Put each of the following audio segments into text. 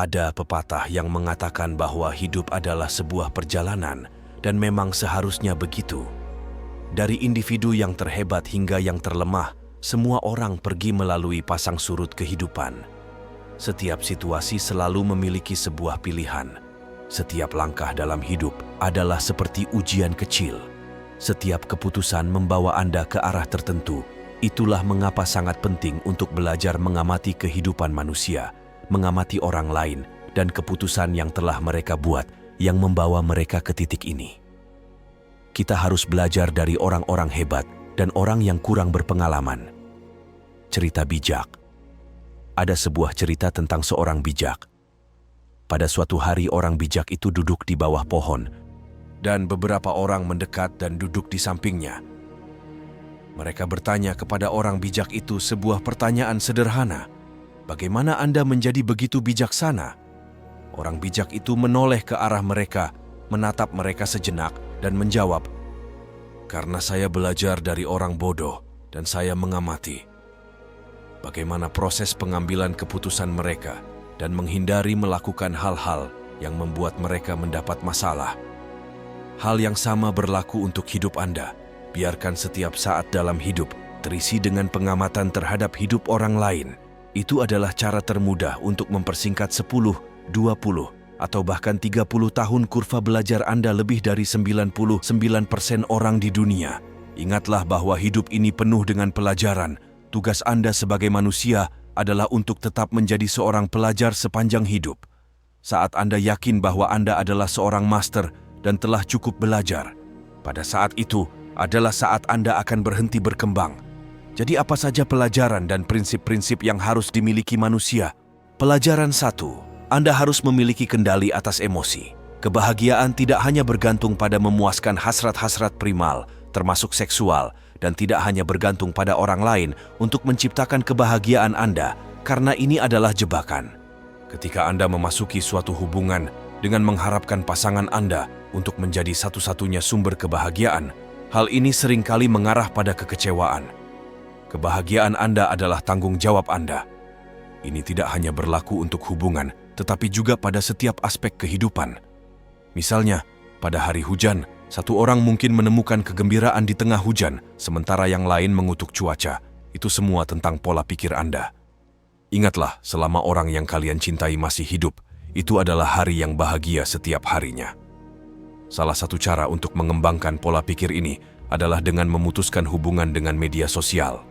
Ada pepatah yang mengatakan bahwa hidup adalah sebuah perjalanan dan memang seharusnya begitu. Dari individu yang terhebat hingga yang terlemah, semua orang pergi melalui pasang surut kehidupan. Setiap situasi selalu memiliki sebuah pilihan. Setiap langkah dalam hidup adalah seperti ujian kecil. Setiap keputusan membawa Anda ke arah tertentu. Itulah mengapa sangat penting untuk belajar mengamati kehidupan manusia, mengamati orang lain, dan keputusan yang telah mereka buat yang membawa mereka ke titik ini. Kita harus belajar dari orang-orang hebat dan orang yang kurang berpengalaman. Cerita bijak. Ada sebuah cerita tentang seorang bijak. Pada suatu hari orang bijak itu duduk di bawah pohon, dan beberapa orang mendekat dan duduk di sampingnya. Mereka bertanya kepada orang bijak itu sebuah pertanyaan sederhana. Bagaimana Anda menjadi begitu bijaksana? Orang bijak itu menoleh ke arah mereka, menatap mereka sejenak, dan menjawab, "Karena saya belajar dari orang bodoh dan saya mengamati bagaimana proses pengambilan keputusan mereka dan menghindari melakukan hal-hal yang membuat mereka mendapat masalah. Hal yang sama berlaku untuk hidup Anda. Biarkan setiap saat dalam hidup terisi dengan pengamatan terhadap hidup orang lain. Itu adalah cara termudah untuk mempersingkat 10, 20, atau bahkan 30 tahun kurva belajar Anda lebih dari 99% orang di dunia. Ingatlah bahwa hidup ini penuh dengan pelajaran. Tugas Anda sebagai manusia adalah untuk tetap menjadi seorang pelajar sepanjang hidup. Saat Anda yakin bahwa Anda adalah seorang master dan telah cukup belajar, pada saat itu adalah saat Anda akan berhenti berkembang. Jadi apa saja pelajaran dan prinsip-prinsip yang harus dimiliki manusia? Pelajaran 1. Anda harus memiliki kendali atas emosi. Kebahagiaan tidak hanya bergantung pada memuaskan hasrat-hasrat primal, termasuk seksual, dan tidak hanya bergantung pada orang lain untuk menciptakan kebahagiaan Anda, karena ini adalah jebakan. Ketika Anda memasuki suatu hubungan dengan mengharapkan pasangan Anda untuk menjadi satu-satunya sumber kebahagiaan, hal ini seringkali mengarah pada kekecewaan. Kebahagiaan Anda adalah tanggung jawab Anda. Ini tidak hanya berlaku untuk hubungan, tetapi juga pada setiap aspek kehidupan. Misalnya, pada hari hujan, satu orang mungkin menemukan kegembiraan di tengah hujan, sementara yang lain mengutuk cuaca. Itu semua tentang pola pikir Anda. Ingatlah, selama orang yang kalian cintai masih hidup, itu adalah hari yang bahagia setiap harinya. Salah satu cara untuk mengembangkan pola pikir ini adalah dengan memutuskan hubungan dengan media sosial.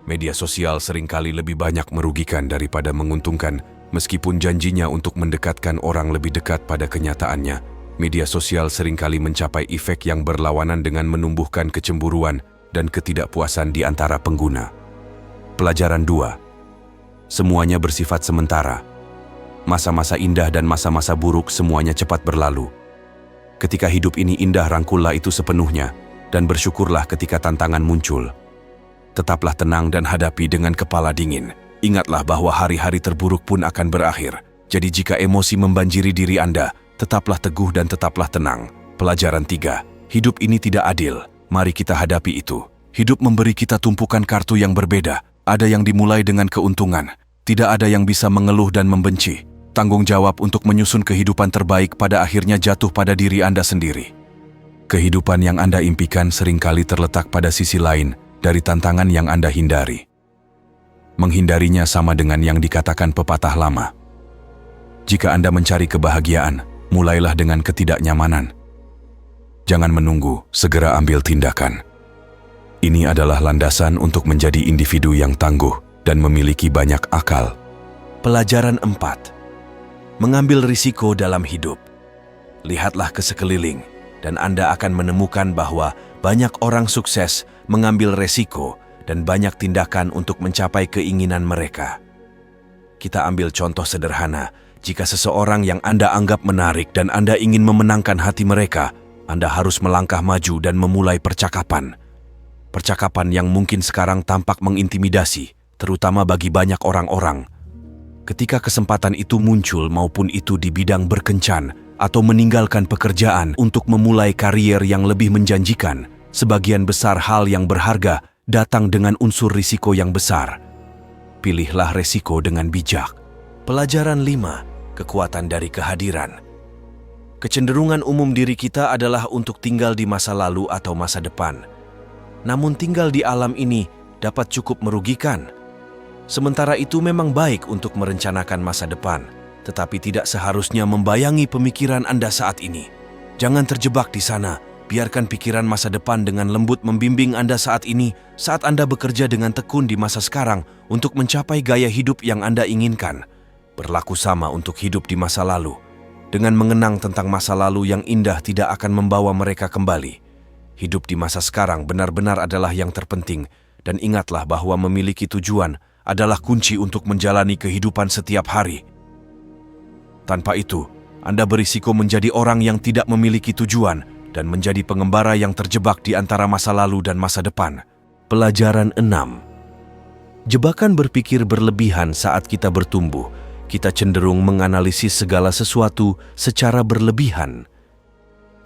Media sosial seringkali lebih banyak merugikan daripada menguntungkan, meskipun janjinya untuk mendekatkan orang lebih dekat pada kenyataannya. Media sosial seringkali mencapai efek yang berlawanan dengan menumbuhkan kecemburuan dan ketidakpuasan di antara pengguna. Pelajaran 2. Semuanya bersifat sementara. Masa-masa indah dan masa-masa buruk semuanya cepat berlalu. Ketika hidup ini indah, rangkullah itu sepenuhnya, dan bersyukurlah ketika tantangan muncul. Tetaplah tenang dan hadapi dengan kepala dingin. Ingatlah bahwa hari-hari terburuk pun akan berakhir. Jadi jika emosi membanjiri diri Anda, tetaplah teguh dan tetaplah tenang. Pelajaran 3. Hidup ini tidak adil. Mari kita hadapi itu. Hidup memberi kita tumpukan kartu yang berbeda. Ada yang dimulai dengan keuntungan. Tidak ada yang bisa mengeluh dan membenci. Tanggung jawab untuk menyusun kehidupan terbaik pada akhirnya jatuh pada diri Anda sendiri. Kehidupan yang Anda impikan seringkali terletak pada sisi lain dari tantangan yang Anda hindari. Menghindarinya sama dengan yang dikatakan pepatah lama. Jika Anda mencari kebahagiaan, mulailah dengan ketidaknyamanan. Jangan menunggu, segera ambil tindakan. Ini adalah landasan untuk menjadi individu yang tangguh dan memiliki banyak akal. Pelajaran 4. Mengambil risiko dalam hidup. Lihatlah ke sekeliling, dan Anda akan menemukan bahwa banyak orang sukses mengambil resiko dan banyak tindakan untuk mencapai keinginan mereka. Kita ambil contoh sederhana. Jika seseorang yang Anda anggap menarik dan Anda ingin memenangkan hati mereka, Anda harus melangkah maju dan memulai percakapan. Percakapan yang mungkin sekarang tampak mengintimidasi, terutama bagi banyak orang-orang. Ketika kesempatan itu muncul, maupun itu di bidang berkencan atau meninggalkan pekerjaan untuk memulai karier yang lebih menjanjikan, sebagian besar hal yang berharga datang dengan unsur risiko yang besar. Pilihlah risiko dengan bijak. Pelajaran 5. kekuatan dari kehadiran. Kecenderungan umum diri kita adalah untuk tinggal di masa lalu atau masa depan. Namun tinggal di alam ini dapat cukup merugikan. Sementara itu memang baik untuk merencanakan masa depan, tetapi tidak seharusnya membayangi pemikiran Anda saat ini. Jangan terjebak di sana. Biarkan pikiran masa depan dengan lembut membimbing Anda saat ini, saat Anda bekerja dengan tekun di masa sekarang untuk mencapai gaya hidup yang Anda inginkan. Berlaku sama untuk hidup di masa lalu. Dengan mengenang tentang masa lalu yang indah tidak akan membawa mereka kembali. Hidup di masa sekarang benar-benar adalah yang terpenting, dan ingatlah bahwa memiliki tujuan adalah kunci untuk menjalani kehidupan setiap hari. Tanpa itu, Anda berisiko menjadi orang yang tidak memiliki tujuan dan menjadi pengembara yang terjebak di antara masa lalu dan masa depan. Pelajaran 6. Jebakan berpikir berlebihan saat kita bertumbuh. Kita cenderung menganalisis segala sesuatu secara berlebihan.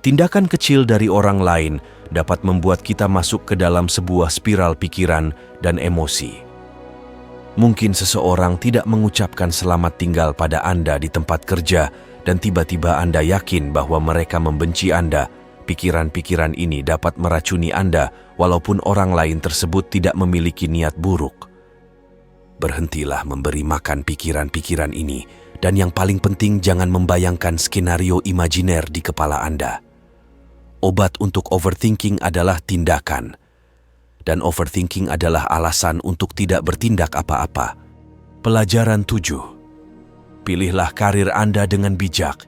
Tindakan kecil dari orang lain dapat membuat kita masuk ke dalam sebuah spiral pikiran dan emosi. Mungkin seseorang tidak mengucapkan selamat tinggal pada Anda di tempat kerja dan tiba-tiba Anda yakin bahwa mereka membenci Anda. Pikiran-pikiran ini dapat meracuni Anda walaupun orang lain tersebut tidak memiliki niat buruk. Berhentilah memberi makan pikiran-pikiran ini, dan yang paling penting jangan membayangkan skenario imajiner di kepala Anda. Obat untuk overthinking adalah tindakan, dan overthinking adalah alasan untuk tidak bertindak apa-apa. Pelajaran 7. Pilihlah karir Anda dengan bijak.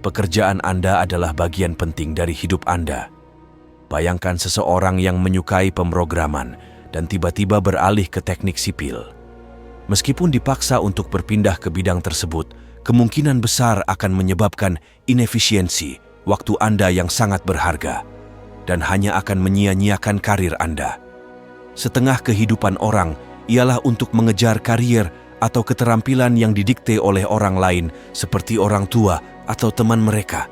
Pekerjaan Anda adalah bagian penting dari hidup Anda. Bayangkan seseorang yang menyukai pemrograman dan tiba-tiba beralih ke teknik sipil. Meskipun dipaksa untuk berpindah ke bidang tersebut, kemungkinan besar akan menyebabkan inefisiensi waktu Anda yang sangat berharga dan hanya akan menyia-nyiakan karir Anda. Setengah kehidupan orang ialah untuk mengejar karier atau keterampilan yang didikte oleh orang lain seperti orang tua atau teman mereka.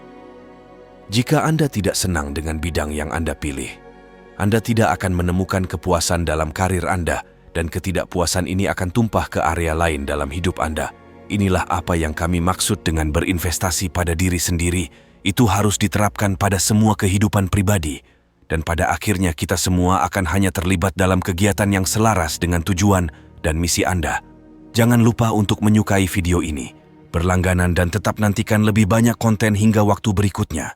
Jika Anda tidak senang dengan bidang yang Anda pilih, Anda tidak akan menemukan kepuasan dalam karir Anda, dan ketidakpuasan ini akan tumpah ke area lain dalam hidup Anda. Inilah apa yang kami maksud dengan berinvestasi pada diri sendiri. Itu harus diterapkan pada semua kehidupan pribadi. Dan pada akhirnya kita semua akan hanya terlibat dalam kegiatan yang selaras dengan tujuan dan misi Anda. Jangan lupa untuk menyukai video ini, berlangganan dan tetap nantikan lebih banyak konten hingga waktu berikutnya.